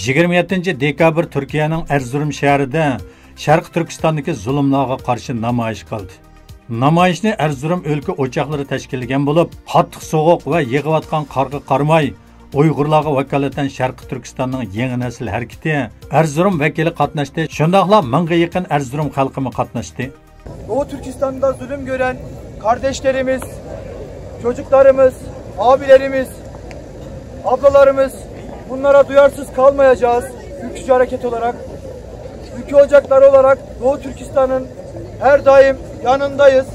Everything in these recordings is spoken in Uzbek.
27 dekabr Türkiye'nin Erzurum şehrinde Şarkı Türkistan'daki zulümlerine karşı namoyish qildi. Namoyishni Erzurum o'lka o'choqlari tashkillangan bo'lib, qattiq sovuq va yig'ayotgan qarga qarmay, Uyg'urlarga vakolatan Sharqi Turkistonning yangi nasl harakati Erzurum vakili qatnashdi. Shundaqla 1000ga yaqin Erzurum xalqimi qatnashdi. Doğu Türkistan'da zulüm gören kardeşlerimiz, çocuklarımız, abilerimiz, ablalarımız, bunlara duyarsız kalmayacağız. Ülkücü hareket olarak, ülke ocakları olarak Doğu Türkistan'ın her daim yanındayız.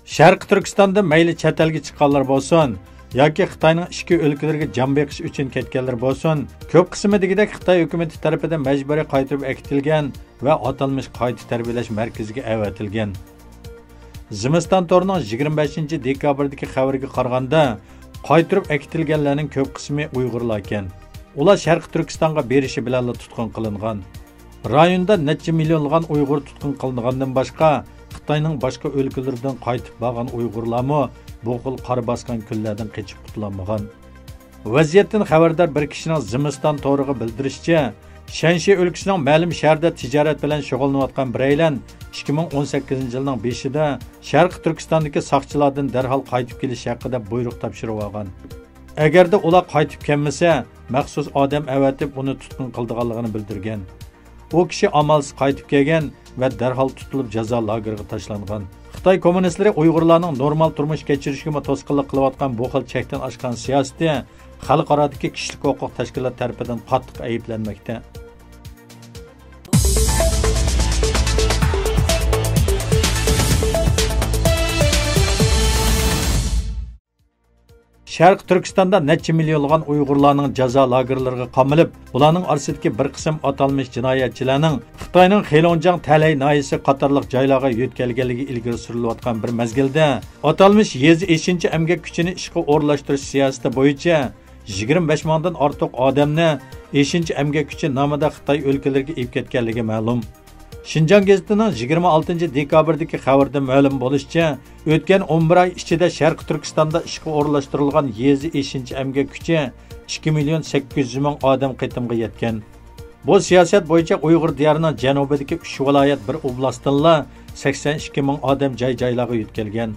Sharqi Turkistonda mayli chet elga chiqqanlar bo'lsin yoki Xitoyning ichki o'lkalarga jon beqish uchun ketganlar bo'lsin, ko'p qismidagidek Xitoy hukumati tarafidan majburiy qaytarib akitilgan va atalmish qayta tarbiyalash markaziga avatilgan. Zimiston torining 25 dekabrdagi xabariga qaraganda, qaytarib akitilganlarning ko'p qismi Uyg'urlar ekan. Ular Sharqi Turkistonga berishi bilan tutqun qilingan. Rayonda necha millionlagan Uyg'ur tutqun qilingandan boshqa Xitoyning boshqa o'lkalardan qaytib borgan Uyg'urlarmi bu xil qor bosgan kunlardan qochib qutulmagan. Vaziyatdan xabardor bir kishining Zimiston to'riga bildirishicha, Shanxi o'lkasining ma'lum shaharda tijorat bilan shug'ullanayotgan biraylar 2018 yilning 5-ida Sharqi Turkistondagi soqchilardan darhol qaytib kelish haqida buyruq topshirib olgan. Agarda ular qaytib kelmasa, maxsus odam avatib uni tutqun qildiganligini bildirgan. O kishi amalsiz qaytib kelgan va darhol tutilib jazo lageriga tashlangan. Xitoy kommunistlari Uyg'urlarning normal turmush kechirishga to'sqinlik qilayotgan bu xil chekdan oshgan siyosati xalqarodagi kishilik huquq tashkilot tarafidan qattiq ayblanmoqda. Sharqi Turkistonda necha millionlagan Uyg'urlarning jazo lagerlariga qamalib, ularning orasidagi bir qism atalmish jinoyatchilarning Xitoyning Xelonjang Talay noyisi qatorliq joylarga yo'tkalganligi ilgari surilayotgan bir mezgilda, atalmish yezi 5-chi emgak kuchini ishga o'rlashtirish siyosati bo'yicha 25 mingdan ortiq odamni 5-chi emgak kuchi nomida Xitoy o'lkalariga olib ketganligi ma'lum. Şinjan gazetining 26 dekabrdagi xabarda ma'lum bo'lishicha, o'tgan 11 oy ichida Sharqi Turkistonda ishga o'rlashtirilgan yezi 5-chi emgak kuchi 2.800.000 odam qitimga yetgan. Bu siyosat bo'yicha Uyg'ur diyorining janubidagi 3 viloyat bir oblastdanla 82.000 odam joy-joylarga yetkazilgan.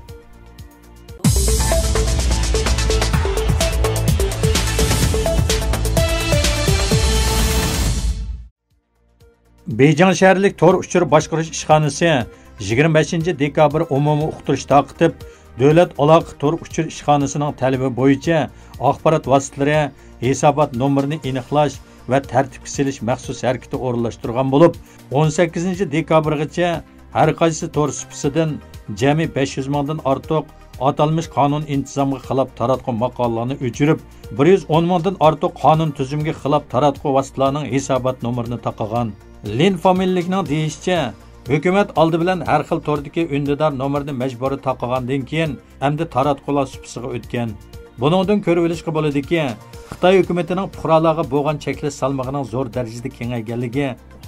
Beyjan shaharlik tor uchur boshqarish ishxonasi 25 dekabr umumiy uqtirish taqib, davlat aloqa tor uchur ishxonasining talabi bo'yicha axborot vositalari hisobot nomerini aniqlash va tartibga solish maxsus harakati o'rinlashtirgan bo'lib, 18 dekabrgacha har qaysi tor supisidan jami 500 mingdan ortiq atalmish qonun intizomga xilof taratgan maqolalarni o'chirib, 110 mingdan ortiq qonun tuzumga xilof taratgan vositalarning hisobot nomerini taqagan. Lin familiyalikning deyishicha, hukumat oldi bilan har xil tordagi undidor nomerni majburiy taqagandan keyin endi taratqular supisiga o'tgan. Buningdan ko'rib olishga bo'ladiki, Xitoy hukumatining fuqarolarga bo'lgan cheklash salmog'ining zo'r darajada kengayganligi,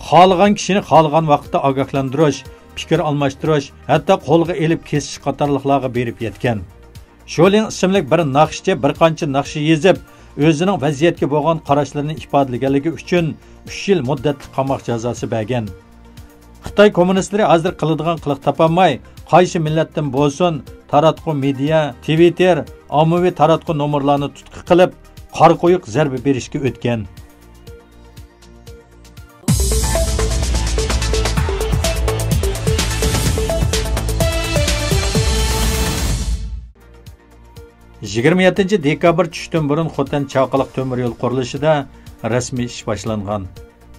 xohlagan kishini xohlagan vaqtda ogohlantirish, fikr almashtirish, hatto qo'lga elib kesish qatorliqlarga berib yetgan. Sholin ismli bir naqshchi bir qancha naqshi yezib, o'zining vaziyatga bo'lgan qarashlarini ifodalaganligi uchun 3 yil muddatli qamoq jazosi bergan. Xitoy kommunistlari hozir qiladigan qiliq topolmay, qaysi millatdan bo'lsin, taratqu media, Twitter, ommaviy taratqu nomerlarni tutqi qilib, qor qo'yiq zarba berishga o'tgan. Yigirma 27 dekabr tushdan burun Xotan Chaqiliq temir yo'l qurilishida rasmiy ish boshlangan.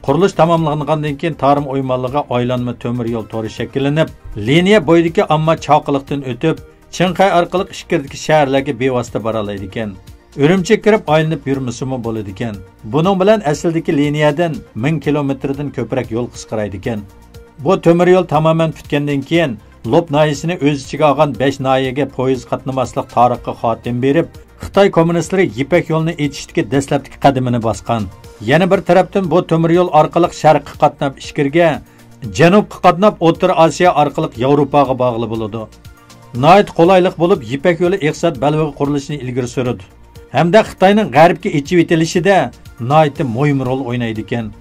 Qurilish tamomlangandan keyin Tarim o'ymonligiga aylanma temir yo'l to'ri shakllanib, liniya bo'yidagi amma Chaqiliqdan o'tib, Chinqay orqali Ishkirdagi shaharlarga bevosita bora oladi ekan. Urumchi kirib aylanib yurmasimi bo'ladi ekan. Buning bilan asldagi liniyadan 1000 kilometrdan ko'proq yo'l qisqaraydi ekan. Bu temir yo'l tamoman tutgandan keyin Lop noyisini o'z ichiga olgan 5 noyaga poyezd qatnamaslik tarixiga xotim berib, Xitoy kommunistlari Ipak yo'lini etishdagi dastlabki qadamini bosgan. Yana bir tarafdan bu temir yo'l orqali sharqqa qatnab Ishkirga, janubga qatnab O'rta Osiyo orqali Yevropaga bog'li bo'ladi. nayt qolayliq bo'lib Ipak yo'li iqtisod balvig'i qurilishini ilgari suradi. Hamda Xitoyning g'arbga echib etilishida nayt muhim rol o'ynaydi ekan.